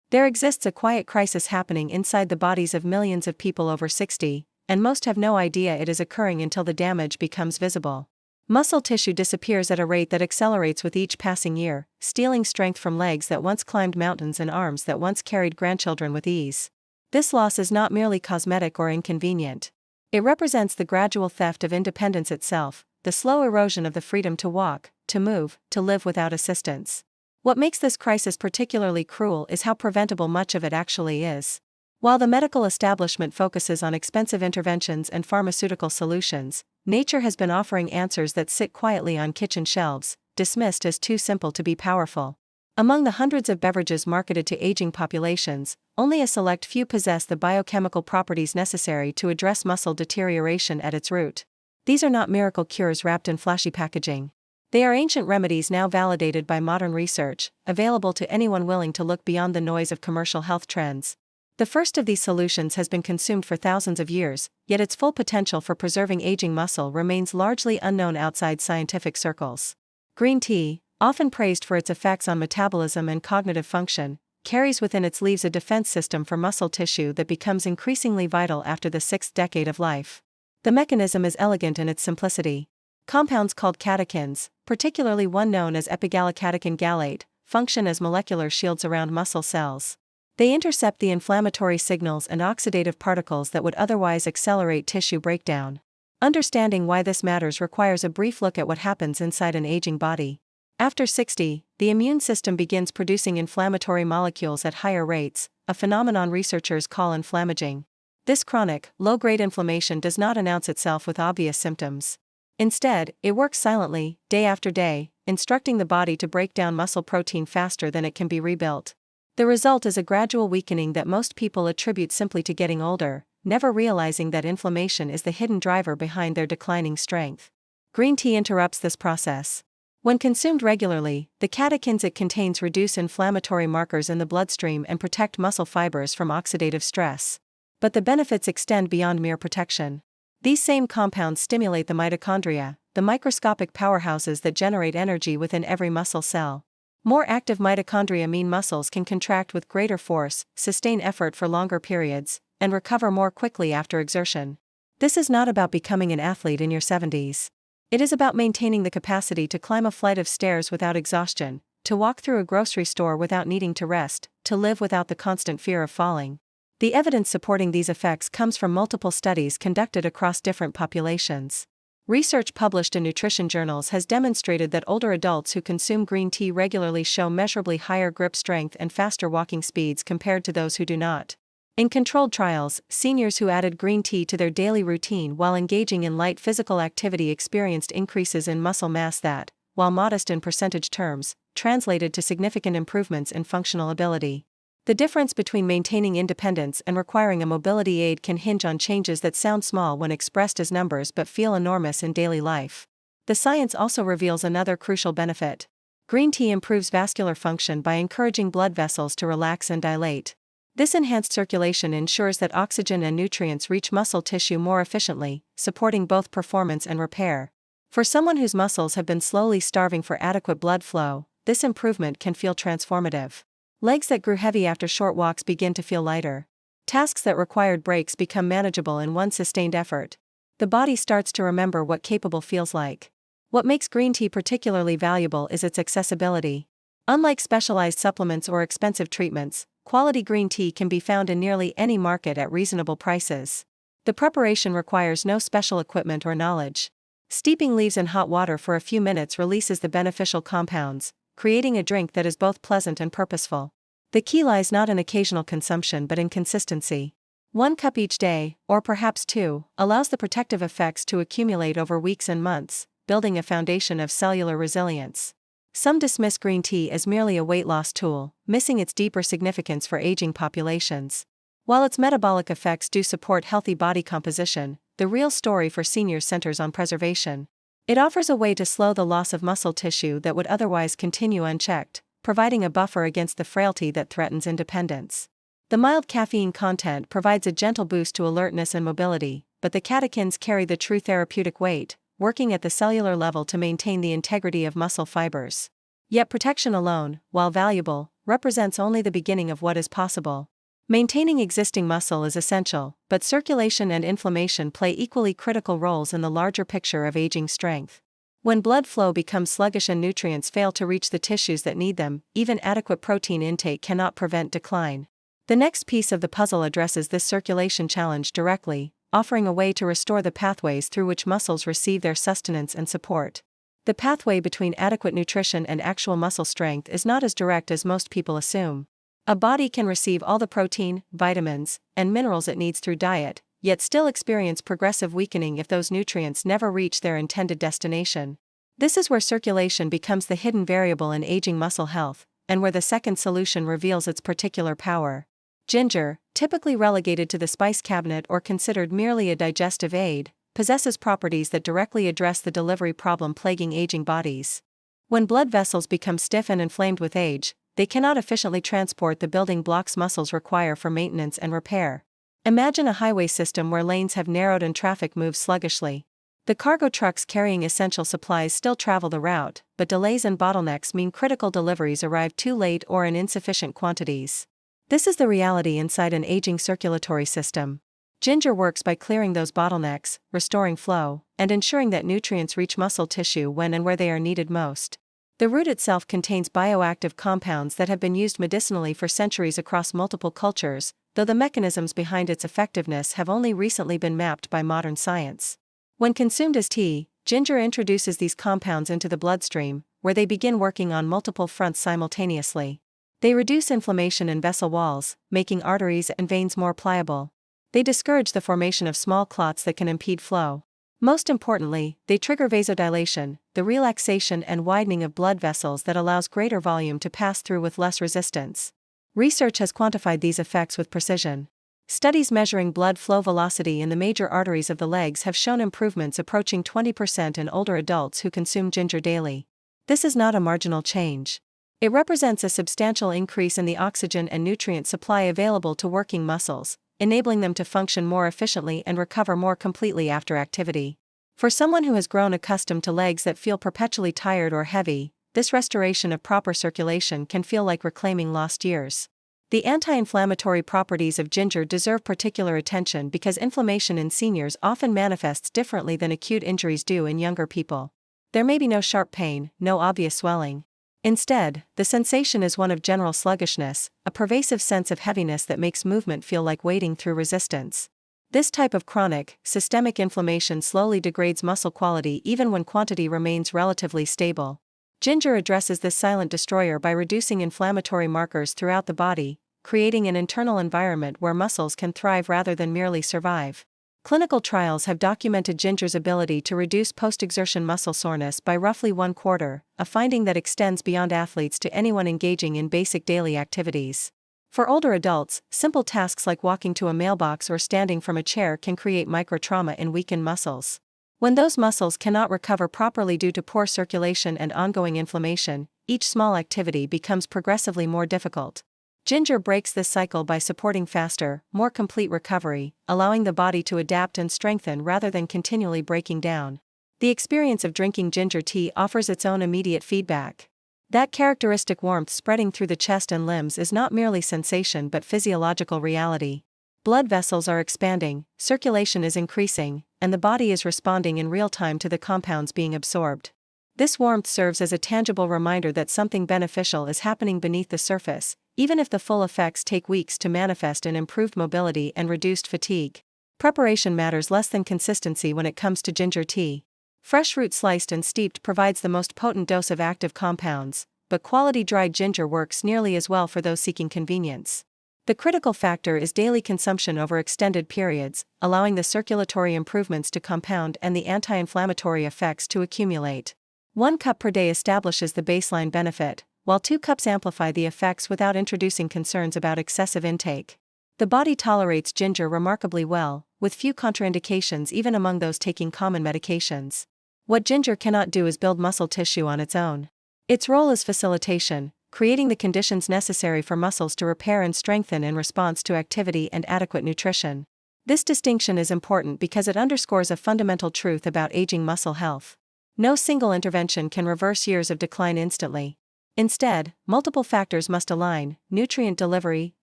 There exists a quiet crisis happening inside the bodies of millions of people over 60, and most have no idea it is occurring until the damage becomes visible. Muscle tissue disappears at a rate that accelerates with each passing year, stealing strength from legs that once climbed mountains and arms that once carried grandchildren with ease. This loss is not merely cosmetic or inconvenient. It represents the gradual theft of independence itself, the slow erosion of the freedom to walk, to move, to live without assistance. What makes this crisis particularly cruel is how preventable much of it actually is. While the medical establishment focuses on expensive interventions and pharmaceutical solutions, nature has been offering answers that sit quietly on kitchen shelves, dismissed as too simple to be powerful. Among the hundreds of beverages marketed to aging populations, only a select few possess the biochemical properties necessary to address muscle deterioration at its root. These are not miracle cures wrapped in flashy packaging. They are ancient remedies now validated by modern research, available to anyone willing to look beyond the noise of commercial health trends. The first of these solutions has been consumed for thousands of years, yet its full potential for preserving aging muscle remains largely unknown outside scientific circles. Green tea, often praised for its effects on metabolism and cognitive function, carries within its leaves a defense system for muscle tissue that becomes increasingly vital after the sixth decade of life. The mechanism is elegant in its simplicity. Compounds called catechins, particularly one known as epigallocatechin gallate, function as molecular shields around muscle cells. They intercept the inflammatory signals and oxidative particles that would otherwise accelerate tissue breakdown. Understanding why this matters requires a brief look at what happens inside an aging body. After 60, the immune system begins producing inflammatory molecules at higher rates, a phenomenon researchers call inflammaging. This chronic, low-grade inflammation does not announce itself with obvious symptoms. Instead, it works silently, day after day, instructing the body to break down muscle protein faster than it can be rebuilt. The result is a gradual weakening that most people attribute simply to getting older, never realizing that inflammation is the hidden driver behind their declining strength. Green tea interrupts this process. When consumed regularly, the catechins it contains reduce inflammatory markers in the bloodstream and protect muscle fibers from oxidative stress. But the benefits extend beyond mere protection. These same compounds stimulate the mitochondria, the microscopic powerhouses that generate energy within every muscle cell. More active mitochondria mean muscles can contract with greater force, sustain effort for longer periods, and recover more quickly after exertion. This is not about becoming an athlete in your 70s. It is about maintaining the capacity to climb a flight of stairs without exhaustion, to walk through a grocery store without needing to rest, to live without the constant fear of falling. The evidence supporting these effects comes from multiple studies conducted across different populations. Research published in nutrition journals has demonstrated that older adults who consume green tea regularly show measurably higher grip strength and faster walking speeds compared to those who do not. In controlled trials, seniors who added green tea to their daily routine while engaging in light physical activity experienced increases in muscle mass that, while modest in percentage terms, translated to significant improvements in functional ability. The difference between maintaining independence and requiring a mobility aid can hinge on changes that sound small when expressed as numbers but feel enormous in daily life. The science also reveals another crucial benefit. Green tea improves vascular function by encouraging blood vessels to relax and dilate. This enhanced circulation ensures that oxygen and nutrients reach muscle tissue more efficiently, supporting both performance and repair. For someone whose muscles have been slowly starving for adequate blood flow, this improvement can feel transformative. Legs that grew heavy after short walks begin to feel lighter. Tasks that required breaks become manageable in one sustained effort. The body starts to remember what capable feels like. What makes green tea particularly valuable is its accessibility. Unlike specialized supplements or expensive treatments, quality green tea can be found in nearly any market at reasonable prices. The preparation requires no special equipment or knowledge. Steeping leaves in hot water for a few minutes releases the beneficial compounds, creating a drink that is both pleasant and purposeful. The key lies not in occasional consumption but in consistency. 1 cup each day, or perhaps 2, allows the protective effects to accumulate over weeks and months, building a foundation of cellular resilience. Some dismiss green tea as merely a weight loss tool, missing its deeper significance for aging populations. While its metabolic effects do support healthy body composition, the real story for seniors centers on preservation. It offers a way to slow the loss of muscle tissue that would otherwise continue unchecked, providing a buffer against the frailty that threatens independence. The mild caffeine content provides a gentle boost to alertness and mobility, but the catechins carry the true therapeutic weight, working at the cellular level to maintain the integrity of muscle fibers. Yet protection alone, while valuable, represents only the beginning of what is possible. Maintaining existing muscle is essential, but circulation and inflammation play equally critical roles in the larger picture of aging strength. When blood flow becomes sluggish and nutrients fail to reach the tissues that need them, even adequate protein intake cannot prevent decline. The next piece of the puzzle addresses this circulation challenge directly, offering a way to restore the pathways through which muscles receive their sustenance and support. The pathway between adequate nutrition and actual muscle strength is not as direct as most people assume. A body can receive all the protein, vitamins, and minerals it needs through diet, yet still experience progressive weakening if those nutrients never reach their intended destination. This is where circulation becomes the hidden variable in aging muscle health, and where the second solution reveals its particular power. Ginger, typically relegated to the spice cabinet or considered merely a digestive aid, possesses properties that directly address the delivery problem plaguing aging bodies. When blood vessels become stiff and inflamed with age, they cannot efficiently transport the building blocks muscles require for maintenance and repair. Imagine a highway system where lanes have narrowed and traffic moves sluggishly. The cargo trucks carrying essential supplies still travel the route, but delays and bottlenecks mean critical deliveries arrive too late or in insufficient quantities. This is the reality inside an aging circulatory system. Ginger works by clearing those bottlenecks, restoring flow, and ensuring that nutrients reach muscle tissue when and where they are needed most. The root itself contains bioactive compounds that have been used medicinally for centuries across multiple cultures, though the mechanisms behind its effectiveness have only recently been mapped by modern science. When consumed as tea, ginger introduces these compounds into the bloodstream, where they begin working on multiple fronts simultaneously. They reduce inflammation in vessel walls, making arteries and veins more pliable. They discourage the formation of small clots that can impede flow. Most importantly, they trigger vasodilation, the relaxation and widening of blood vessels that allows greater volume to pass through with less resistance. Research has quantified these effects with precision. Studies measuring blood flow velocity in the major arteries of the legs have shown improvements approaching 20% in older adults who consume ginger daily. This is not a marginal change. It represents a substantial increase in the oxygen and nutrient supply available to working muscles, enabling them to function more efficiently and recover more completely after activity. For someone who has grown accustomed to legs that feel perpetually tired or heavy, this restoration of proper circulation can feel like reclaiming lost years. The anti-inflammatory properties of ginger deserve particular attention because inflammation in seniors often manifests differently than acute injuries do in younger people. There may be no sharp pain, no obvious swelling. Instead, the sensation is one of general sluggishness, a pervasive sense of heaviness that makes movement feel like wading through resistance. This type of chronic, systemic inflammation slowly degrades muscle quality even when quantity remains relatively stable. Ginger addresses this silent destroyer by reducing inflammatory markers throughout the body, creating an internal environment where muscles can thrive rather than merely survive. Clinical trials have documented ginger's ability to reduce post-exertion muscle soreness by roughly 1/4, a finding that extends beyond athletes to anyone engaging in basic daily activities. For older adults, simple tasks like walking to a mailbox or standing from a chair can create microtrauma in weakened muscles. When those muscles cannot recover properly due to poor circulation and ongoing inflammation, each small activity becomes progressively more difficult. Ginger breaks this cycle by supporting faster, more complete recovery, allowing the body to adapt and strengthen rather than continually breaking down. The experience of drinking ginger tea offers its own immediate feedback. That characteristic warmth spreading through the chest and limbs is not merely sensation but physiological reality. Blood vessels are expanding, circulation is increasing, and the body is responding in real time to the compounds being absorbed. This warmth serves as a tangible reminder that something beneficial is happening beneath the surface, even if the full effects take weeks to manifest in improved mobility and reduced fatigue. Preparation matters less than consistency when it comes to ginger tea. Fresh root sliced and steeped provides the most potent dose of active compounds, but quality dried ginger works nearly as well for those seeking convenience. The critical factor is daily consumption over extended periods, allowing the circulatory improvements to compound and the anti-inflammatory effects to accumulate. 1 cup per day establishes the baseline benefit, while 2 cups amplify the effects without introducing concerns about excessive intake. The body tolerates ginger remarkably well, with few contraindications even among those taking common medications. What ginger cannot do is build muscle tissue on its own. Its role is facilitation, creating the conditions necessary for muscles to repair and strengthen in response to activity and adequate nutrition. This distinction is important because it underscores a fundamental truth about aging muscle health. No single intervention can reverse years of decline instantly. Instead, multiple factors must align: nutrient delivery,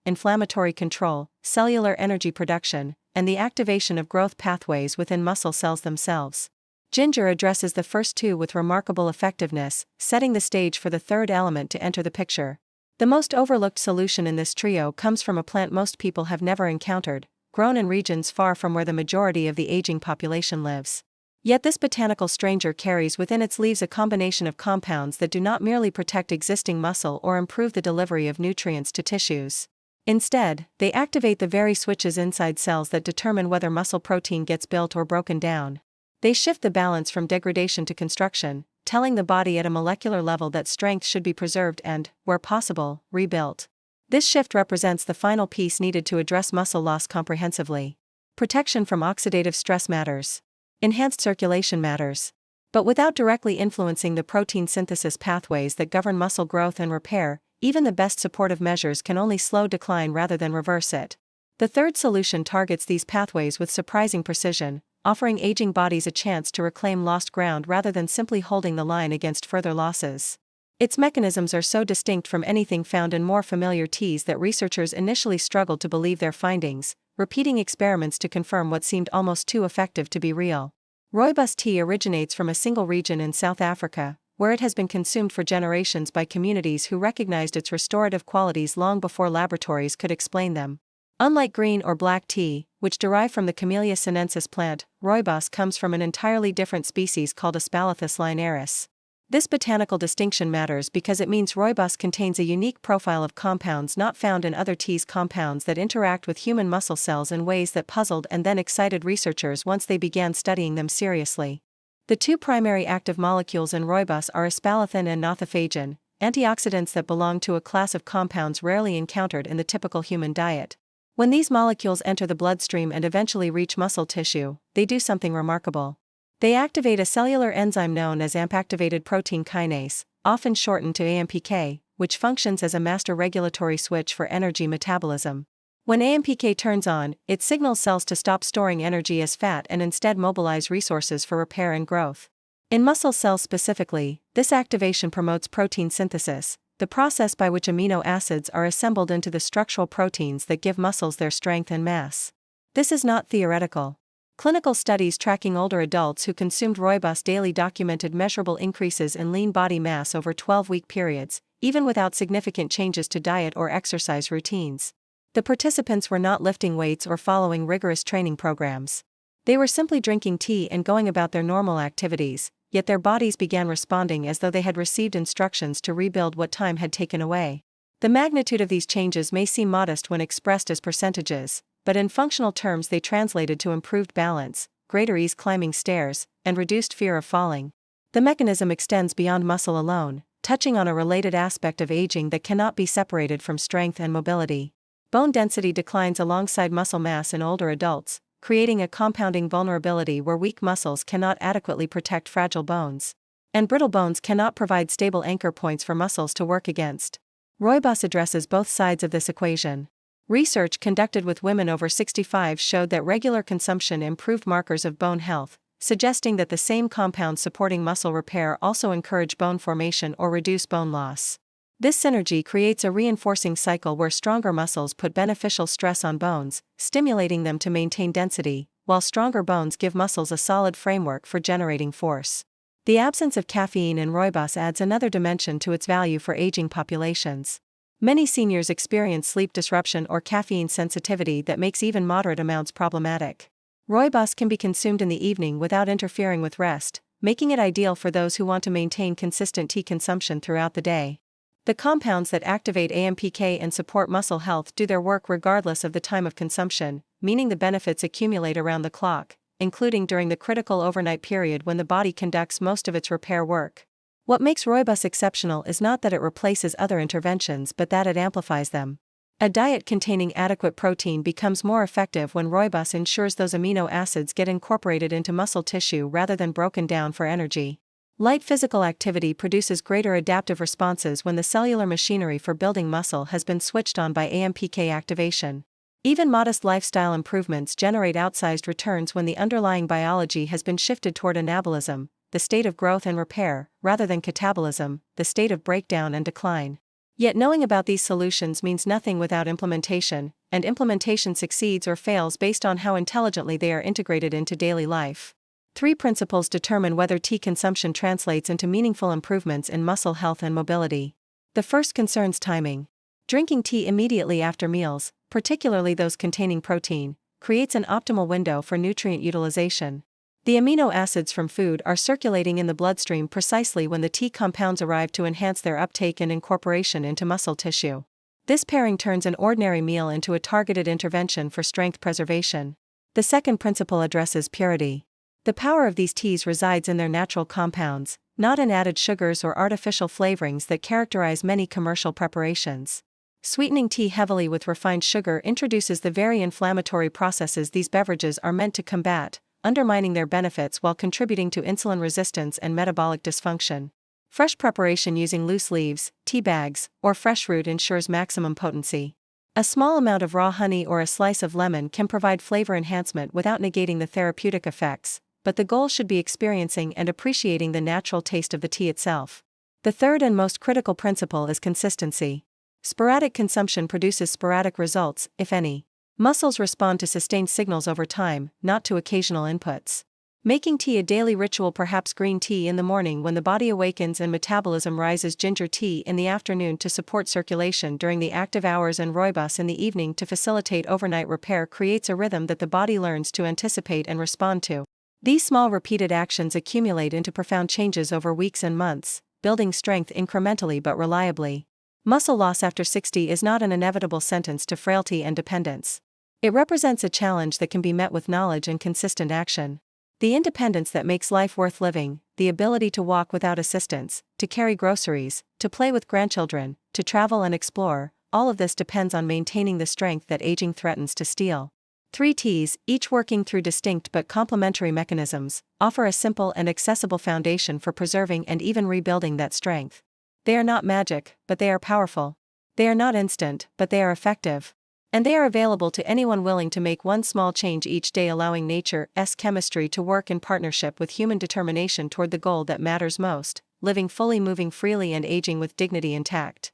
inflammatory control, cellular energy production, and the activation of growth pathways within muscle cells themselves. Ginger addresses the first two with remarkable effectiveness, setting the stage for the third element to enter the picture. The most overlooked solution in this trio comes from a plant most people have never encountered, grown in regions far from where the majority of the aging population lives. Yet this botanical stranger carries within its leaves a combination of compounds that do not merely protect existing muscle or improve the delivery of nutrients to tissues. Instead, they activate the very switches inside cells that determine whether muscle protein gets built or broken down. They shift the balance from degradation to construction, telling the body at a molecular level that strength should be preserved and, where possible, rebuilt. This shift represents the final piece needed to address muscle loss comprehensively. Protection from oxidative stress matters. Enhanced circulation matters. But without directly influencing the protein synthesis pathways that govern muscle growth and repair, even the best supportive measures can only slow decline rather than reverse it. The third solution targets these pathways with surprising precision, offering aging bodies a chance to reclaim lost ground rather than simply holding the line against further losses. Its mechanisms are so distinct from anything found in more familiar teas that researchers initially struggled to believe their findings, repeating experiments to confirm what seemed almost too effective to be real. Rooibos tea originates from a single region in South Africa, where it has been consumed for generations by communities who recognized its restorative qualities long before laboratories could explain them. Unlike green or black tea, which derive from the Camellia sinensis plant, rooibos comes from an entirely different species called Aspalathus linearis. This botanical distinction matters because it means rooibos contains a unique profile of compounds not found in other teas, compounds that interact with human muscle cells in ways that puzzled and then excited researchers once they began studying them seriously. The two primary active molecules in rooibos are aspalathin and nothofagin, antioxidants that belong to a class of compounds rarely encountered in the typical human diet. When these molecules enter the bloodstream and eventually reach muscle tissue, they do something remarkable. They activate a cellular enzyme known as AMP-activated protein kinase, often shortened to AMPK, which functions as a master regulatory switch for energy metabolism. When AMPK turns on, it signals cells to stop storing energy as fat and instead mobilize resources for repair and growth. In muscle cells specifically, this activation promotes protein synthesis, the process by which amino acids are assembled into the structural proteins that give muscles their strength and mass. This is not theoretical. Clinical studies tracking older adults who consumed rooibos daily documented measurable increases in lean body mass over 12-week periods, even without significant changes to diet or exercise routines. The participants were not lifting weights or following rigorous training programs. They were simply drinking tea and going about their normal activities, yet their bodies began responding as though they had received instructions to rebuild what time had taken away. The magnitude of these changes may seem modest when expressed as percentages, but in functional terms they translated to improved balance, greater ease climbing stairs, and reduced fear of falling. The mechanism extends beyond muscle alone, touching on a related aspect of aging that cannot be separated from strength and mobility. Bone density declines alongside muscle mass in older adults, creating a compounding vulnerability where weak muscles cannot adequately protect fragile bones. And brittle bones cannot provide stable anchor points for muscles to work against. Rooibos addresses both sides of this equation. Research conducted with women over 65 showed that regular consumption improved markers of bone health, suggesting that the same compounds supporting muscle repair also encourage bone formation or reduce bone loss. This synergy creates a reinforcing cycle where stronger muscles put beneficial stress on bones, stimulating them to maintain density, while stronger bones give muscles a solid framework for generating force. The absence of caffeine in rooibos adds another dimension to its value for aging populations. Many seniors experience sleep disruption or caffeine sensitivity that makes even moderate amounts problematic. Rooibos can be consumed in the evening without interfering with rest, making it ideal for those who want to maintain consistent tea consumption throughout the day. The compounds that activate AMPK and support muscle health do their work regardless of the time of consumption, meaning the benefits accumulate around the clock, including during the critical overnight period when the body conducts most of its repair work. What makes rooibos exceptional is not that it replaces other interventions but that it amplifies them. A diet containing adequate protein becomes more effective when rooibos ensures those amino acids get incorporated into muscle tissue rather than broken down for energy. Light physical activity produces greater adaptive responses when the cellular machinery for building muscle has been switched on by AMPK activation. Even modest lifestyle improvements generate outsized returns when the underlying biology has been shifted toward anabolism, the state of growth and repair, rather than catabolism, the state of breakdown and decline. Yet knowing about these solutions means nothing without implementation, and implementation succeeds or fails based on how intelligently they are integrated into daily life. 3 principles determine whether tea consumption translates into meaningful improvements in muscle health and mobility. The first concerns timing. Drinking tea immediately after meals, particularly those containing protein, creates an optimal window for nutrient utilization. The amino acids from food are circulating in the bloodstream precisely when the tea compounds arrive to enhance their uptake and incorporation into muscle tissue. This pairing turns an ordinary meal into a targeted intervention for strength preservation. The second principle addresses purity. The power of these teas resides in their natural compounds, not in added sugars or artificial flavorings that characterize many commercial preparations. Sweetening tea heavily with refined sugar introduces the very inflammatory processes these beverages are meant to combat, undermining their benefits while contributing to insulin resistance and metabolic dysfunction. Fresh preparation using loose leaves, tea bags, or fresh root ensures maximum potency. A small amount of raw honey or a slice of lemon can provide flavor enhancement without negating the therapeutic effects, but the goal should be experiencing and appreciating the natural taste of the tea itself. The third and most critical principle is consistency. Sporadic consumption produces sporadic results, if any. Muscles respond to sustained signals over time, not to occasional inputs. Making tea a daily ritual, perhaps green tea in the morning when the body awakens and metabolism rises, ginger tea in the afternoon to support circulation during the active hours, and rooibos in the evening to facilitate overnight repair, creates a rhythm that the body learns to anticipate and respond to. These small repeated actions accumulate into profound changes over weeks and months, building strength incrementally but reliably. Muscle loss after 60 is not an inevitable sentence to frailty and dependence. It represents a challenge that can be met with knowledge and consistent action. The independence that makes life worth living, the ability to walk without assistance, to carry groceries, to play with grandchildren, to travel and explore, all of this depends on maintaining the strength that aging threatens to steal. 3 Ts, each working through distinct but complementary mechanisms, offer a simple and accessible foundation for preserving and even rebuilding that strength. They are not magic, but they are powerful. They are not instant, but they are effective. And they are available to anyone willing to make one small change each day, allowing nature's chemistry to work in partnership with human determination toward the goal that matters most: living fully, moving freely, and aging with dignity intact.